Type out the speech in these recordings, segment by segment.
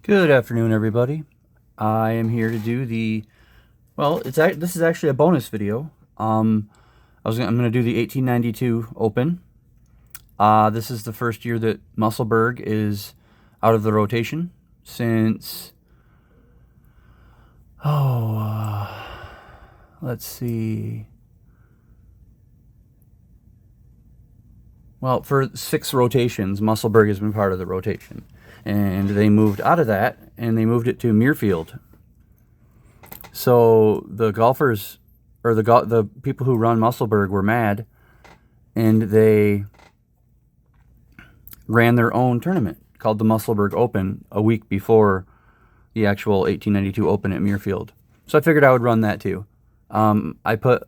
Good afternoon, everybody. I am here to do this is actually a bonus video. I'm going to do the 1892 Open. This is the first year that Musselburgh is out of the rotation since, let's see. Well, for 6 rotations, Musselburgh has been part of the rotation. And they moved out of that, and they moved it to Muirfield. So the golfers, or the people who run Musselburgh were mad, and they ran their own tournament called the Musselburgh Open a week before the actual 1892 Open at Muirfield. So I figured I would run that too. I put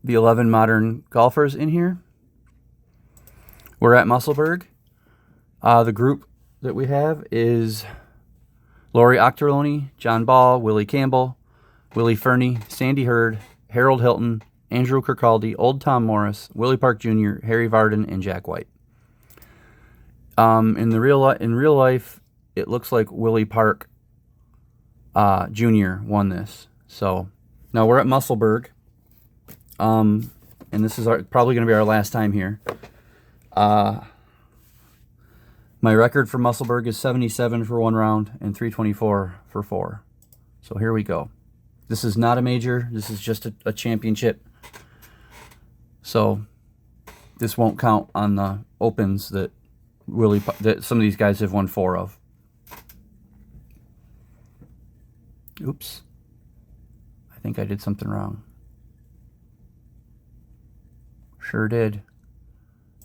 the 11 modern golfers in here. We're at Musselburgh. The group that we have is Laurie Ochterlony, John Ball, Willie Campbell, Willie Fernie, Sandy Hurd, Harold Hilton, Andrew Kirkcaldy, Old Tom Morris, Willie Park Jr., Harry Vardon, and Jack White. In real life, it looks like Willie Park Jr. won this. So now we're at Musselburgh, and this is probably going to be our last time here. My record for Musselburgh is 77 for 1 round and 324 for 4. So here we go. This is not a major. This is just a championship. So this won't count on the opens that some of these guys have won 4 of. Oops. I think I did something wrong. Sure did.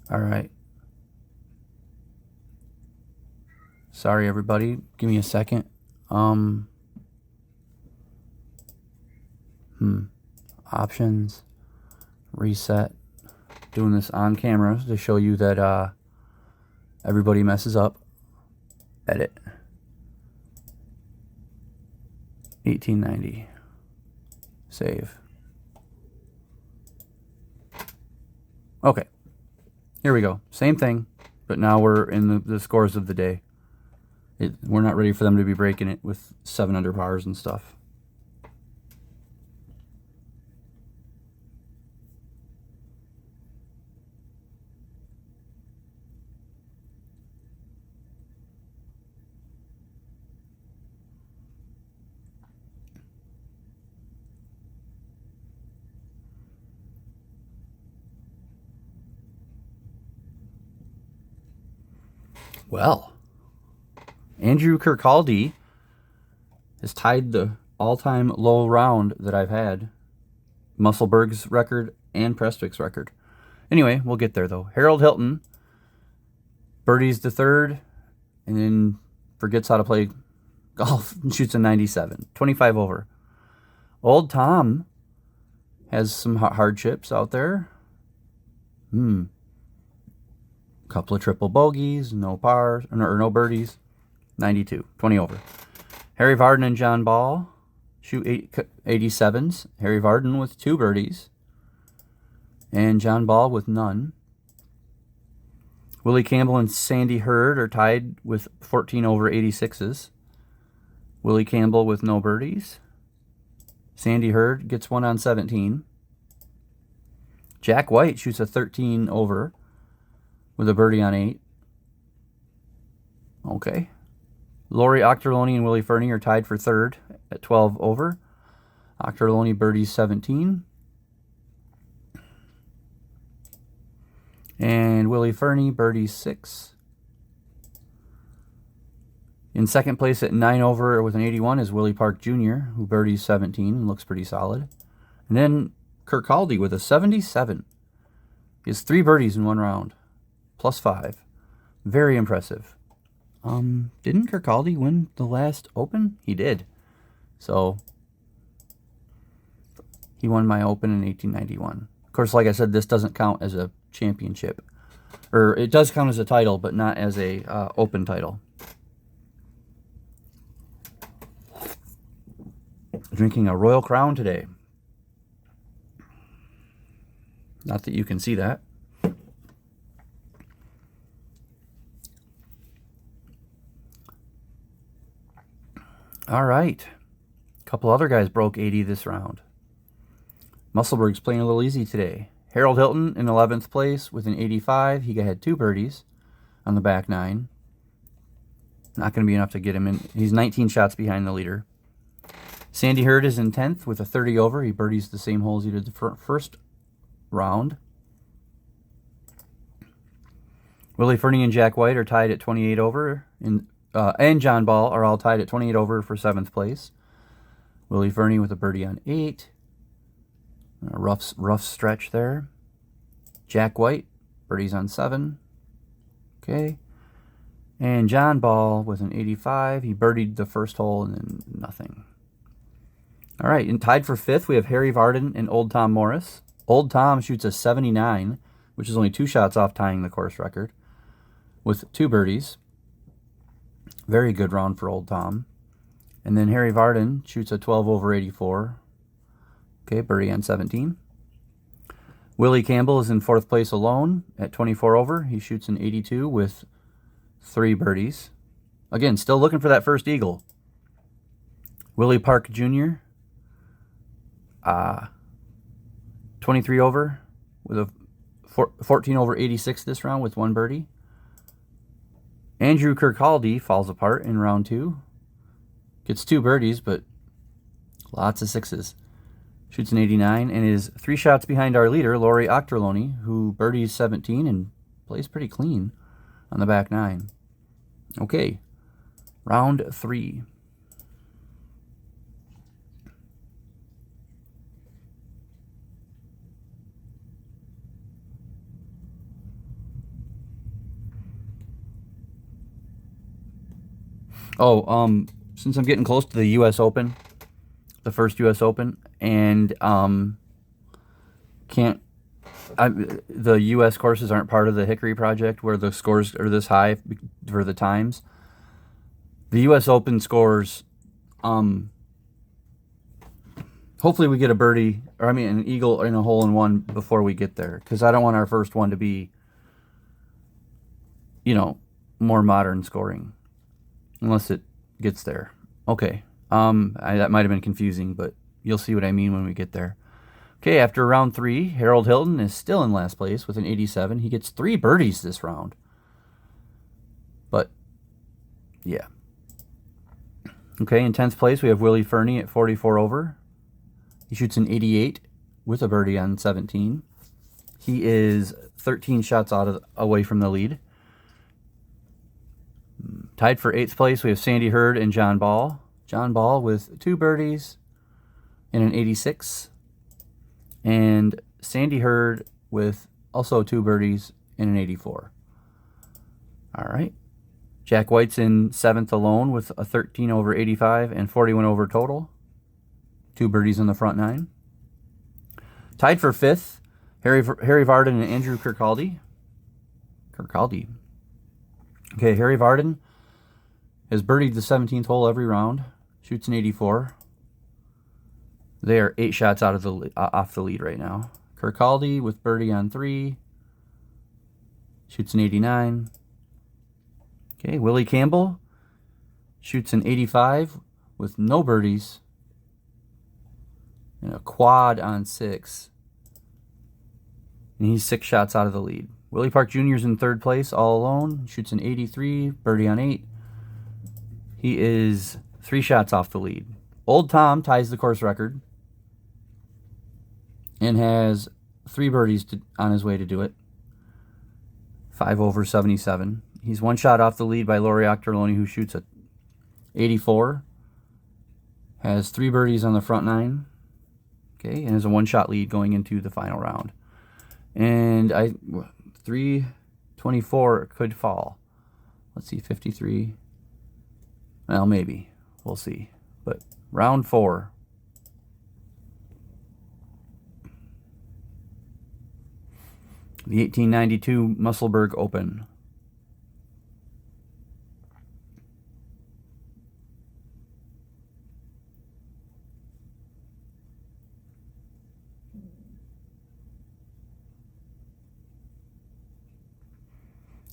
All right. Sorry, everybody. Give me a second. Options. Reset. Doing this on camera to show you that everybody messes up. Edit. 1890. Save. Okay. Here we go. Same thing, but now we're in the scores of the day. We're not ready for them to be breaking it with 7 under pars and stuff. Well, Andrew Kirkcaldy has tied the all-time low round that I've had. Musselburgh's record and Prestwick's record. Anyway, we'll get there, though. Harold Hilton birdies the 3rd and then forgets how to play golf and shoots a 97. 25 over. Old Tom has some hardships out there. Couple of triple bogeys, no pars, or no birdies. 92, 20 over. Harry Vardon and John Ball shoot 87s. Harry Vardon with 2 birdies. And John Ball with none. Willie Campbell and Sandy Hurd are tied with 14 over 86s. Willie Campbell with no birdies. Sandy Hurd gets 1 on 17. Jack White shoots a 13 over with a birdie on 8. Okay. Laurie Ochterlony and Willie Fernie are tied for 3rd at 12 over. Ochterlony birdies 17. And Willie Fernie birdies 6. In 2nd place at 9 over with an 81 is Willie Park Jr., who birdies 17 and looks pretty solid. And then Kirkcaldy with a 77. He has 3 birdies in 1 round, plus 5. Very impressive. Didn't Kirkcaldy win the last Open? He did. So he won my Open in 1891. Of course, like I said, this doesn't count as a championship. Or it does count as a title, but not as a Open title. Drinking a Royal Crown today. Not that you can see that. All right. A couple other guys broke 80 this round. Musselburgh's playing a little easy today. Harold Hilton in 11th place with an 85. He had 2 birdies on the back 9. Not going to be enough to get him in. He's 19 shots behind the leader. Sandy Hurd is in 10th with a 30 over. He birdies the same holes he did the first round. Willie Fernie and Jack White are tied at 28 over. And John Ball are all tied at 28 over for 7th place. Willie Fernie with a birdie on 8. A rough stretch there. Jack White, birdies on 7. Okay. And John Ball with an 85. He birdied the first hole and then nothing. All right, and tied for 5th, we have Harry Vardon and Old Tom Morris. Old Tom shoots a 79, which is only 2 shots off tying the course record, with 2 birdies. Very good round for Old Tom. And then Harry Vardon shoots a 12 over 84. Okay, birdie on 17. Willie Campbell is in 4th place alone at 24 over. He shoots an 82 with 3 birdies. Again, still looking for that first eagle. Willie Park Jr., 23 over with a 14 over 86 this round with 1 birdie. Andrew Kirkcaldy falls apart in round 2. Gets 2 birdies, but lots of 6s. Shoots an 89 and is 3 shots behind our leader, Laurie Ochterlony, who birdies 17 and plays pretty clean on the back 9. Okay, round 3. Since I'm getting close to the U.S. Open, the first U.S. Open, and the U.S. courses aren't part of the Hickory project where the scores are this high for the times. The U.S. Open scores, hopefully we get a birdie, or an eagle in a hole-in-one before we get there, because I don't want our first one to be, more modern scoring. Unless it gets there. Okay. That might have been confusing, but you'll see what I mean when we get there. Okay, after round 3, Harold Hilton is still in last place with an 87. He gets 3 birdies this round. But, yeah. Okay, in 10th place, we have Willie Fernie at 44 over. He shoots an 88 with a birdie on 17. He is 13 shots away from the lead. Tied for 8th place, we have Sandy Hurd and John Ball. John Ball with 2 birdies and an 86. And Sandy Hurd with also 2 birdies and an 84. All right. Jack White's in 7th alone with a 13 over 85 and 41 over total. 2 birdies on the front 9. Tied for 5th, Harry Vardon and Andrew Kirkcaldy. Okay, Harry Vardon has birdied the 17th hole every round. Shoots an 84. They are 8 shots out of off the lead right now. Kirkcaldy with birdie on 3. Shoots an 89. Okay, Willie Campbell shoots an 85 with no birdies and a quad on 6. And he's 6 shots out of the lead. Willie Park Jr. is in 3rd place all alone. Shoots an 83, birdie on 8. He is 3 shots off the lead. Old Tom ties the course record and has 3 birdies on his way to do it. 5 over 77. He's 1 shot off the lead by Laurie Ochterlony, who shoots a 84. Has 3 birdies on the front 9. Okay, and has a 1-shot lead going into the final round. And 324 could fall. Let's see, 53. Well, maybe. We'll see. But round 4. The 1892 Musselburgh Open.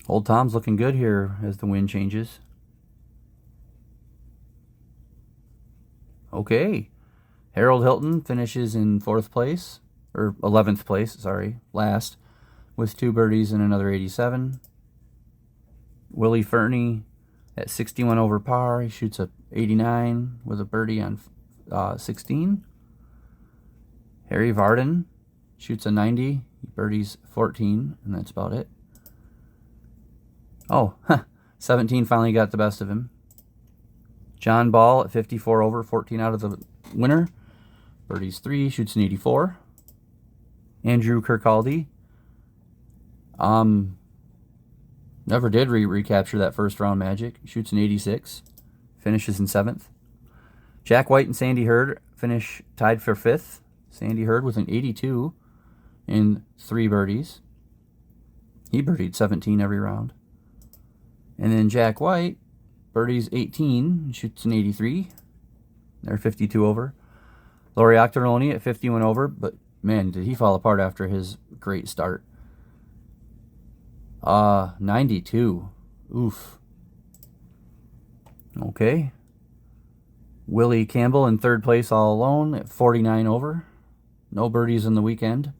Old Tom's looking good here as the wind changes. Okay. Harold Hilton finishes in 4th place, or 11th place, sorry, last, with 2 birdies and another 87. Willie Fernie at 61 over par. He shoots a 89 with a birdie on 16. Harry Varden shoots a 90. He birdies 14, and that's about it. Oh, 17 finally got the best of him. John Ball at 54 over, 14 out of the winner. Birdies 3, shoots an 84. Andrew Kirkcaldy. Never did recapture that first round magic. Shoots an 86. Finishes in 7th. Jack White and Sandy Hurd finish tied for 5th. Sandy Hurd with an 82 and 3 birdies. He birdied 17 every round. And then Jack White birdies 18, shoots an 83. They're 52 over. Laurie Octoloni at 51 over, but man, did he fall apart after his great start. 92. Oof. Okay. Willie Campbell in 3rd place all alone at 49 over. No birdies in the weekend,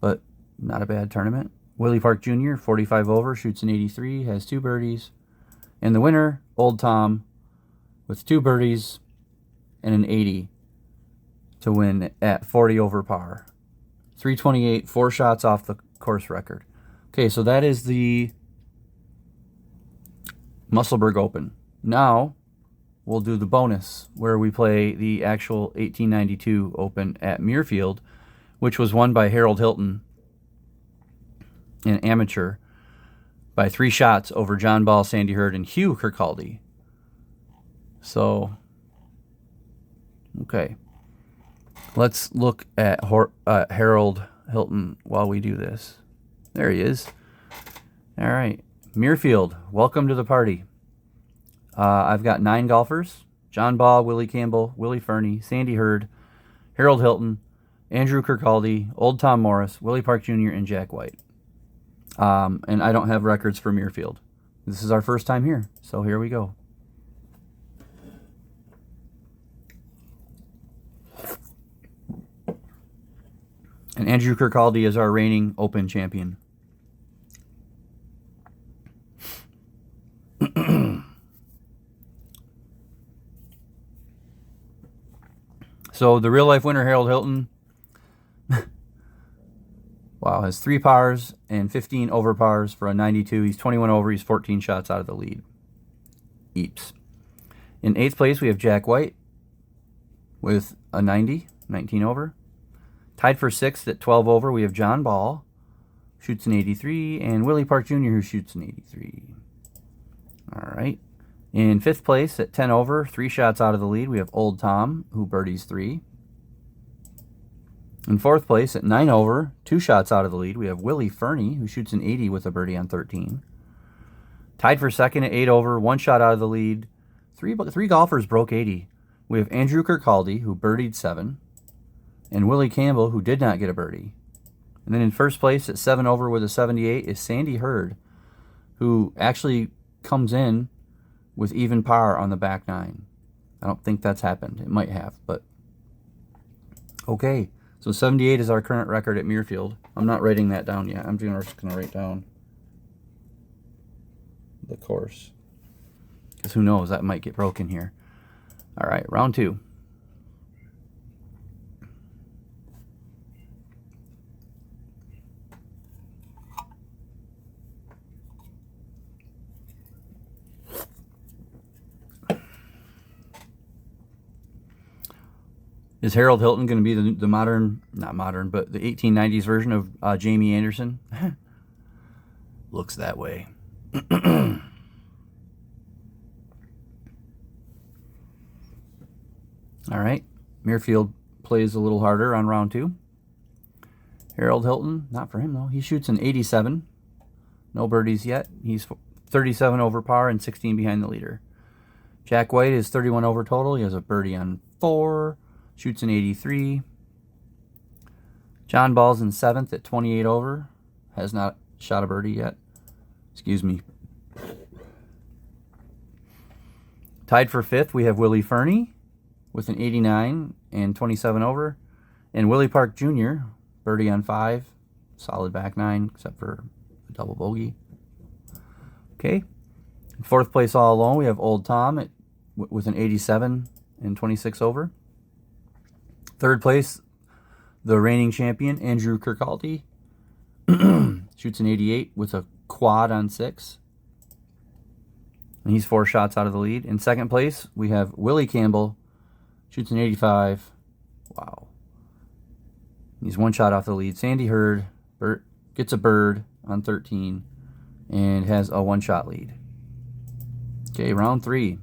but not a bad tournament. Willie Park Jr., 45 over, shoots an 83, has 2 birdies. And the winner, Old Tom, with 2 birdies and an 80 to win at 40 over par. 328, 4 shots off the course record. Okay, so that is the Musselburgh Open. Now, we'll do the bonus, where we play the actual 1892 Open at Muirfield, which was won by Harold Hilton, an amateur, by 3 shots over John Ball, Sandy Hurd, and Hugh Kirkcaldy. So, okay. Let's look at Harold Hilton while we do this. There he is. All right. Muirfield, welcome to the party. I've got 9 golfers. John Ball, Willie Campbell, Willie Fernie, Sandy Hurd, Harold Hilton, Andrew Kirkcaldy, Old Tom Morris, Willie Park Jr., and Jack White. And I don't have records for Muirfield. This is our first time here, so here we go. And Andrew Kirkcaldy is our reigning Open champion. So the real-life winner, Harold Hilton, wow, has 3 pars and 15 over pars for a 92. He's 21 over. He's 14 shots out of the lead. Eeps. In 8th place, we have Jack White with a 90, 19 over. Tied for 6th at 12 over, we have John Ball, shoots an 83, and Willie Park Jr., who shoots an 83. All right. In 5th place at 10 over, 3 shots out of the lead, we have Old Tom, who birdies 3. In 4th place at 9 over, 2 shots out of the lead, we have Willie Fernie, who shoots an 80 with a birdie on 13. Tied for 2nd at 8 over, 1 shot out of the lead. Three golfers broke 80. We have Andrew Kirkcaldy, who birdied 7, and Willie Campbell, who did not get a birdie. And then in 1st place at 7 over with a 78 is Sandy Hurd, who actually comes in with even par on the back 9. I don't think that's happened. It might have, but okay. So 78 is our current record at Muirfield. I'm not writing that down yet. I'm just going to write down the course, because who knows, that might get broken here. All right, round 2. Is Harold Hilton going to be the modern, not modern, but the 1890s version of Jamie Anderson? Looks that way. All right. Muirfield plays a little harder on round 2. Harold Hilton, not for him though. He shoots an 87. No birdies yet. He's 37 over par and 16 behind the leader. Jack White is 31 over total. He has a birdie on 4. Shoots an 83. John Ball's in 7th at 28 over. Has not shot a birdie yet. Excuse me. Tied for 5th, we have Willie Fernie with an 89 and 27 over. And Willie Park Jr., birdie on 5, solid back 9, except for a double bogey. Okay. In 4th place all alone, we have Old Tom with an 87 and 26 over. 3rd place, the reigning champion, Andrew Kirkcaldy, shoots an 88 with a quad on 6. And he's 4 shots out of the lead. In 2nd place, we have Willie Campbell, shoots an 85. Wow. He's 1 shot off the lead. Sandy Hurd gets a bird on 13 and has a 1-shot lead. Okay, round 3.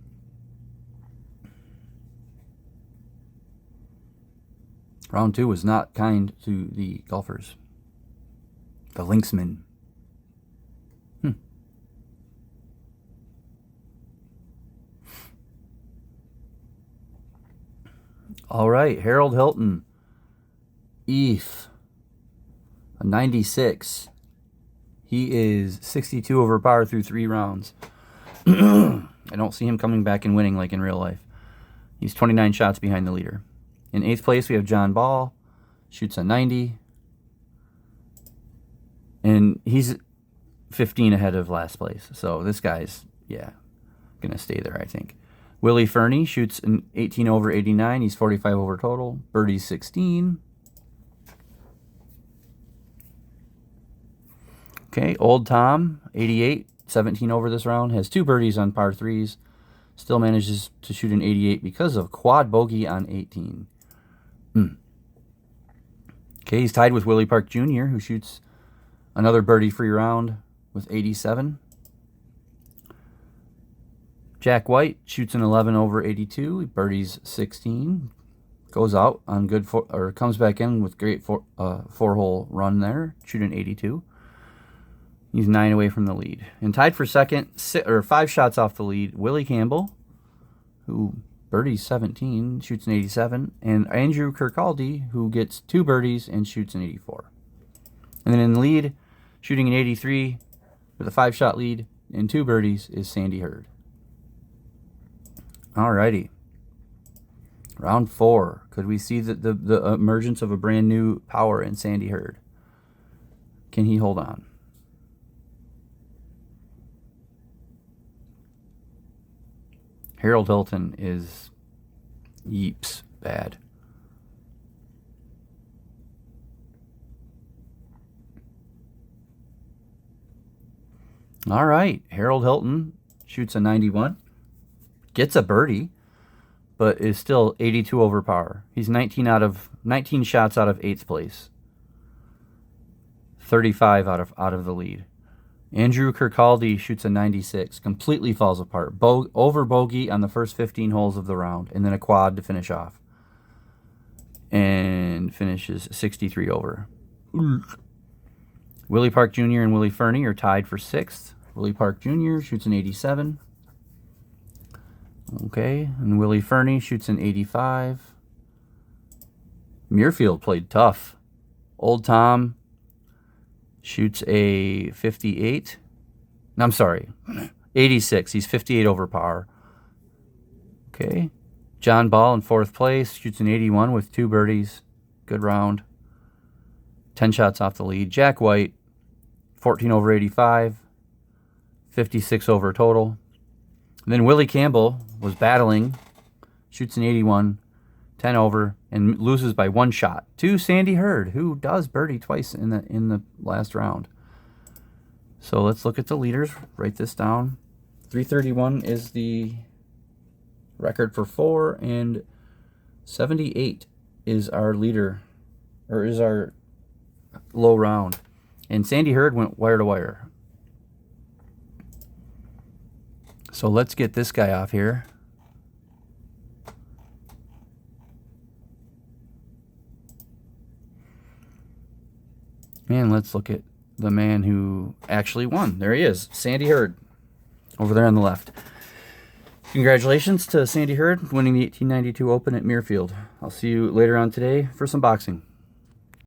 Round 2 was not kind to the golfers. The Linksmen. All right, Harold Hilton. Eef. A 96. He is 62 over par through 3 rounds. I don't see him coming back and winning like in real life. He's 29 shots behind the leader. In 8th place, we have John Ball. Shoots a 90. And he's 15 ahead of last place. So this guy's, yeah, going to stay there, I think. Willie Fernie shoots an 18 over 89. He's 45 over total. Birdie 16. Okay, Old Tom, 88, 17 over this round. Has 2 birdies on par 3s. Still manages to shoot an 88 because of quad bogey on 18. Okay, he's tied with Willie Park Jr., who shoots another birdie-free round with 87. Jack White shoots an 11 over 82. He birdies 16. Goes out on good comes back in with great 4-hole run there. Shoot an 82. He's 9 away from the lead. And tied for second, 5 shots off the lead, Willie Campbell, who birdies 17, shoots an 87. And Andrew Kirkcaldy, who gets 2 birdies and shoots an 84. And then in the lead, shooting an 83 with a 5-shot lead and 2 birdies, is Sandy Hurd. Alrighty. Round 4. Could we see the emergence of a brand new power in Sandy Hurd? Can he hold on? Harold Hilton is yeeps bad. All right. Harold Hilton shoots a 91. Gets a birdie, but is still 82 over par. He's 19 shots out of 8th place. 35 out of the lead. Andrew Kirkcaldy shoots a 96, completely falls apart. Over bogey on the first 15 holes of the round, and then a quad to finish off. And finishes 63 over. Willie Park Jr. and Willie Fernie are tied for 6th. Willie Park Jr. shoots an 87. Okay, and Willie Fernie shoots an 85. Muirfield played tough. Old Tom shoots a 58. No, I'm sorry, 86. He's 58 over par. Okay. John Ball in 4th place shoots an 81 with 2 birdies. Good round. 10 shots off the lead. Jack White, 14 over 85. 56 over total. And then Willie Campbell was battling. Shoots an 81. 10 over, and loses by 1 shot to Sandy Hurd, who does birdie twice in the last round. So let's look at the leaders. Write this down. 331 is the record for 4, and 78 is our leader, or is our low round. And Sandy Hurd went wire to wire. So let's get this guy off here. And let's look at the man who actually won. There he is, Sandy Hurd, over there on the left. Congratulations to Sandy Hurd winning the 1892 Open at Muirfield. I'll see you later on today for some boxing.